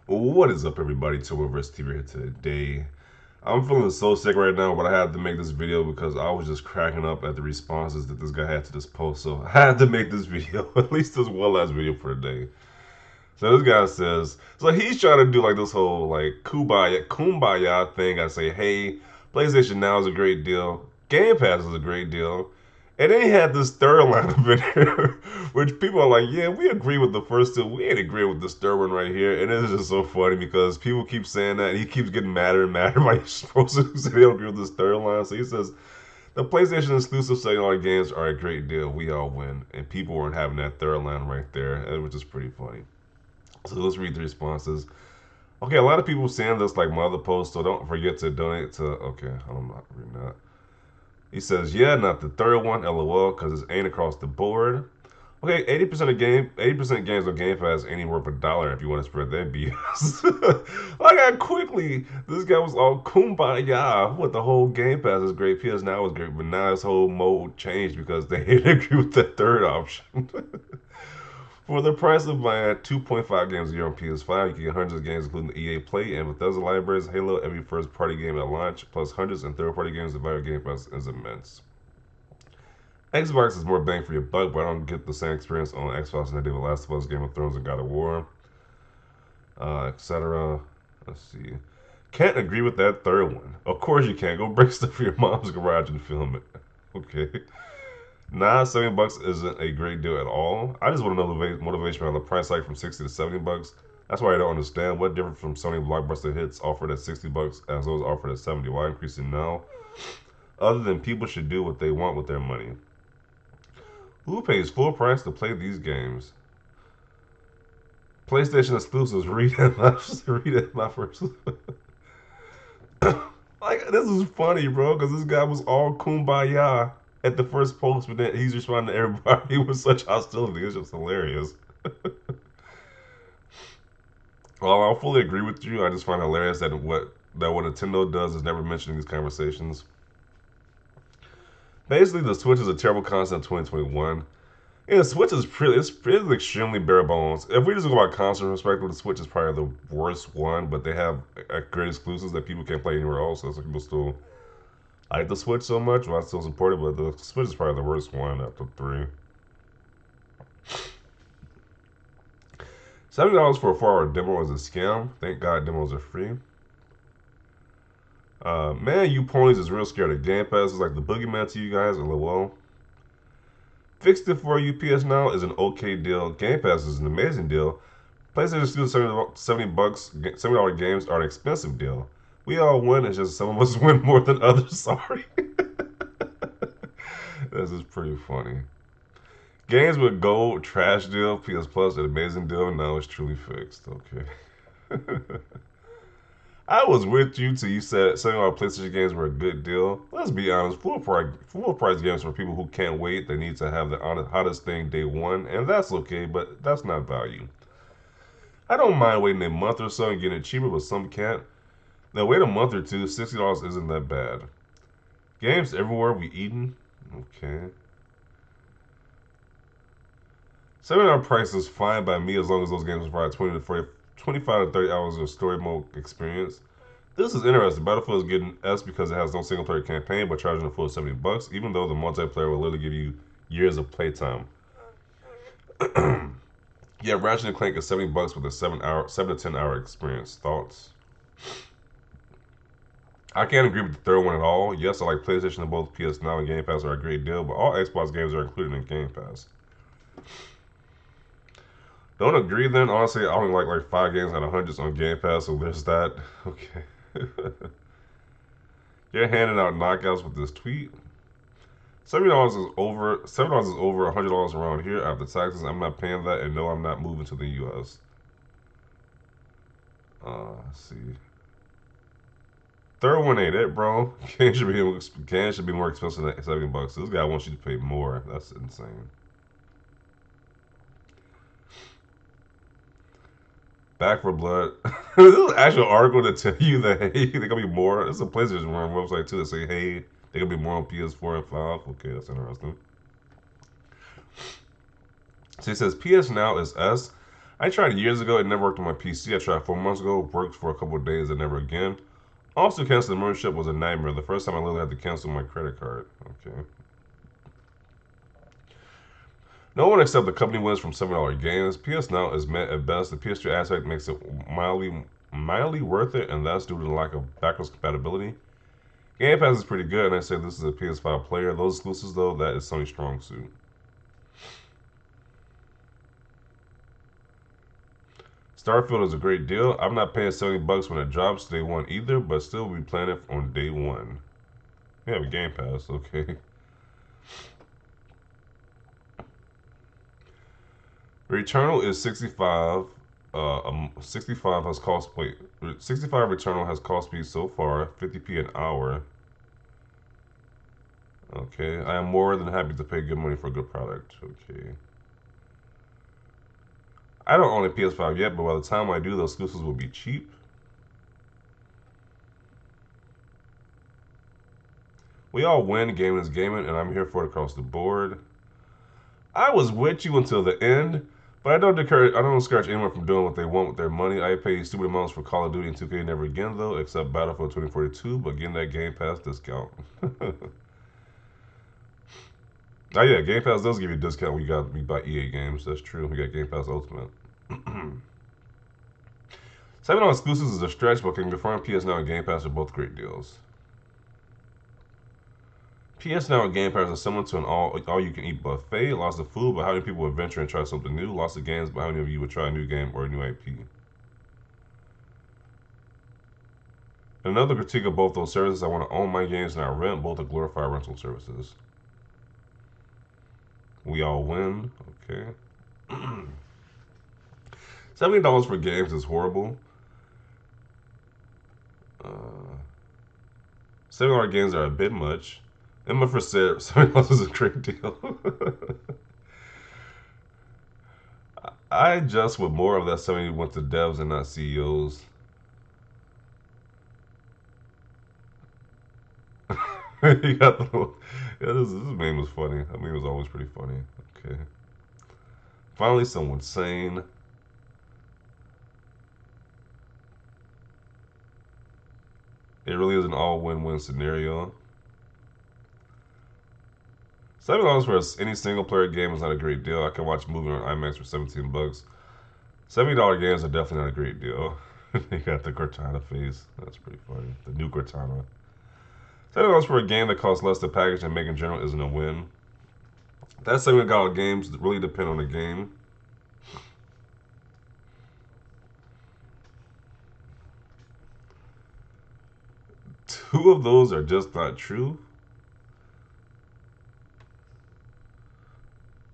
What is up, everybody? Toverse TV here today. I'm feeling so sick right now, but I had to make this video because I was just cracking up at the responses that this guy had to this post. So I had to make this video, at least this one last video for the day. So this guy says, so he's trying to do like this whole like kumbaya thing. I say, hey, PlayStation Now is a great deal. Game Pass is a great deal. And then he had this third line of it here, which people are like, yeah, we agree with the first two. We ain't agree with this third one right here. And it's just so funny because people keep saying that. And he keeps getting madder and madder. Like, you're supposed to say they don't agree with this third line. So he says, the PlayStation exclusive $70 games are a great deal. We all win. And people weren't having that third line right there, which is pretty funny. So let's read the responses. Okay, a lot of people saying this like my other post, so don't forget to donate to. Okay, I'm not reading that. He says, yeah, not the third one, lol, because it ain't across the board. Okay, 80% games on Game Pass ain't worth $1 if you want to spread that BS. Like I quickly, this guy was all kumbaya with the whole Game Pass is great, PS Now is great, but now his whole mode changed because they didn't agree with the third option. For the price of buying 2.5 games a year on PS5, you can get hundreds of games including the EA Play and Bethesda libraries, Halo, every first-party game at launch, plus hundreds and third-party games. The value of Game Pass is immense. Xbox is more bang for your buck, but I don't get the same experience on Xbox than I did with Last of Us, Game of Thrones, and God of War, etc. Let's see. Can't agree with that third one. Of course you can't. Go break stuff for your mom's garage and film it. Okay. Nah, $70 isn't a great deal at all. I just want to know the motivation behind the price hike from 60 to $70. That's why I don't understand what difference from Sony blockbuster hits offered at $60 as those offered at 70. Why increasing now? Other than people should do what they want with their money. Who pays full price to play these games? PlayStation exclusives. Read it. Read it. My first. Like this is funny, bro, because this guy was all kumbaya at the first post, but then he's responding to everybody with such hostility. It's just hilarious. Well, I'll fully agree with you. I just find it hilarious that what Nintendo does is never mentioned in these conversations. Basically, the Switch is a terrible console in 2021. Yeah, the Switch is it's extremely bare bones. If we just go by console perspective, the Switch is probably the worst one, but they have great exclusives that people can't play anywhere else. So people still like the Switch so much, well, I still support it, but the Switch is probably the worst one after three. $70 for a 4-hour demo is a scam. Thank God demos are free. Man, you ponies is real scared of Game Pass. It's like the boogeyman to you guys. LOL. Fixed it for you. PS Now is an okay deal. Game Pass is an amazing deal. PlayStation exclusive $70, $70 games are an expensive deal. We all win. It's just some of us win more than others. Sorry. This is pretty funny. Games with gold, trash deal. PS Plus, an amazing deal. Now it's truly fixed. Okay. I was with you till you said some of our PlayStation games were a good deal. Let's be honest, full price games for people who can't wait. They need to have the hottest thing day one, and that's okay, but that's not value. I don't mind waiting a month or so and getting it cheaper, but some can't. Now wait a month or two, $60 isn't that bad. Games everywhere we eating. Okay. $7 price is fine by me as long as those games provide 25 to 30 hours of story mode experience. This is interesting. Battlefield is getting S because it has no single player campaign, but charging a full $70, even though the multiplayer will literally give you years of playtime. Yeah, Ratchet and Clank is $70 with a 7 to 10 hour experience. Thoughts? I can't agree with the third one at all. Yes, I like PlayStation and both PS Now and Game Pass are a great deal, but all Xbox games are included in Game Pass. Don't agree then. Honestly, I only like 5 games out of hundreds on Game Pass, so there's that. Okay. You're handing out knockouts with this tweet. $70 is over. $7 is over $100 around here after taxes. I'm not paying that, and no, I'm not moving to the U.S. Let's see. Third one ain't it, bro. Can should be more expensive than $70. This guy wants you to pay more. That's insane. Back for Blood. This is an actual article to tell you that hey, there gonna be more. It's a PlayStation One website too that say hey, there gonna be more on PS4 and 5. Okay, that's interesting. So he says PS Now is S. I tried it years ago. It never worked on my PC. I tried 4 months ago. Worked for a couple of days and never again. Also, canceling the membership was a nightmare. The first time I literally had to cancel my credit card. Okay. No one except the company wins from $7 games. PS Now is met at best. The PS3 aspect makes it mildly worth it, and that's due to the lack of backwards compatibility. Game Pass is pretty good, and I say this is a PS5 player. Those exclusives, though, that is Sony's strong suit. Starfield is a great deal. I'm not paying $70 when it drops day one either, but still be playing it on day one. You have a Game Pass, okay. Returnal is 65. 65 has cost wait 65 Returnal has cost me so far 50p an hour. Okay, I am more than happy to pay good money for a good product. Okay. I don't own a PS5 yet, but by the time I do, those exclusives will be cheap. We all win. Gaming is gaming, and I'm here for it across the board. I was with you until the end, but I don't discourage anyone from doing what they want with their money. I pay stupid amounts for Call of Duty and 2K never again, though, except Battlefield 2042, but getting that Game Pass discount. Oh yeah, Game Pass does give you a discount when you buy EA games. That's true. We got Game Pass Ultimate. $7 exclusives is a stretch, but can confirm PS Now and Game Pass are both great deals. PS Now and Game Pass are similar to an all you can eat buffet. Lots of food, but how many people would venture and try something new? Lots of games, but how many of you would try a new game or a new IP? Another critique of both those services, I want to own my games and I rent. Both are glorified rental services. We all win. Okay. $70 for games is horrible. $7 games are a bit much. Emma for said $7 is a great deal. I just with more of that 70 went to devs and not CEOs. You got the yeah. This meme was funny. I mean, it was always pretty funny. Okay. Finally, someone sane. It really is an all win-win scenario. $7 for any single player game is not a great deal. I can watch a movie on IMAX for $17. $70 games are definitely not a great deal. You got the Cortana face. That's pretty funny. The new Cortana. $7 for a game that costs less to package and make in general isn't a win. That $7 games really depend on the game. Two of those are just not true.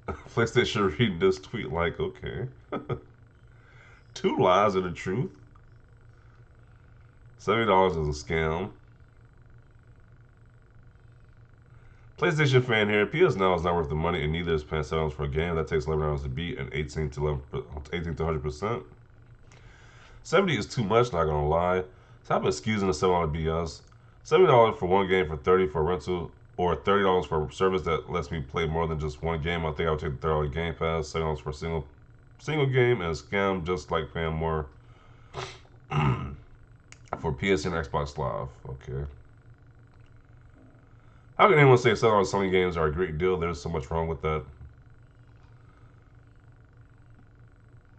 PlayStation reading this tweet like, okay. Two lies are the truth. $70 is a scam. PlayStation fan here. PS Now is not worth the money, and neither is paying $7 for a game that takes 11 hours to beat and 18 to 100%. 70 is too much, not gonna lie. Stop excusing the $7 BS. $70 for one game for 30 for a rental, or $30 for a service that lets me play more than just one game. I think I would take the $30 Game Pass. $7 for a single game and a scam, just like paying more for PSN Xbox Live. Okay. How can anyone say $7 Sony games are a great deal? There's so much wrong with that.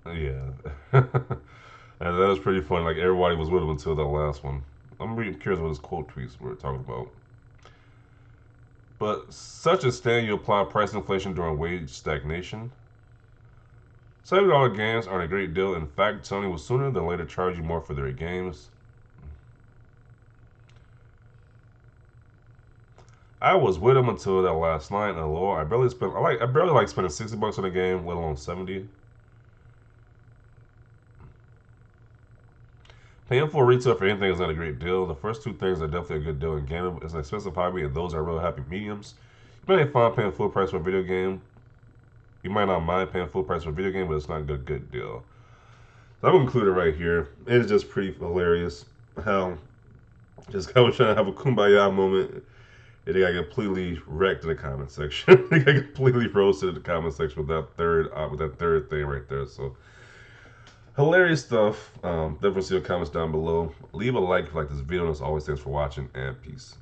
Yeah. And that was pretty funny. Like, everybody was with him until that last one. I'm really curious what his quote tweets were talking about. But such a stand you apply price inflation during wage stagnation. $70 games aren't a great deal. In fact, Sony will sooner than later charge you more for their games. I was with him until that last night, and Lord, I barely like spending $60 on a game, let alone 70. Paying for retail for anything is not a great deal. The first two things are definitely a good deal in gaming. It's an expensive hobby, and those are real happy mediums. You might find paying full price for a video game. You might not mind paying full price for a video game, but it's not a good deal. So I'm included right here. It's just pretty hilarious how just I was trying to have a kumbaya moment. And they got completely wrecked in the comment section. They got completely roasted in the comment section with that third thing right there. So Hilarious stuff. Definitely see your comments down below. Leave a like if you like this video. And as always, thanks for watching and peace.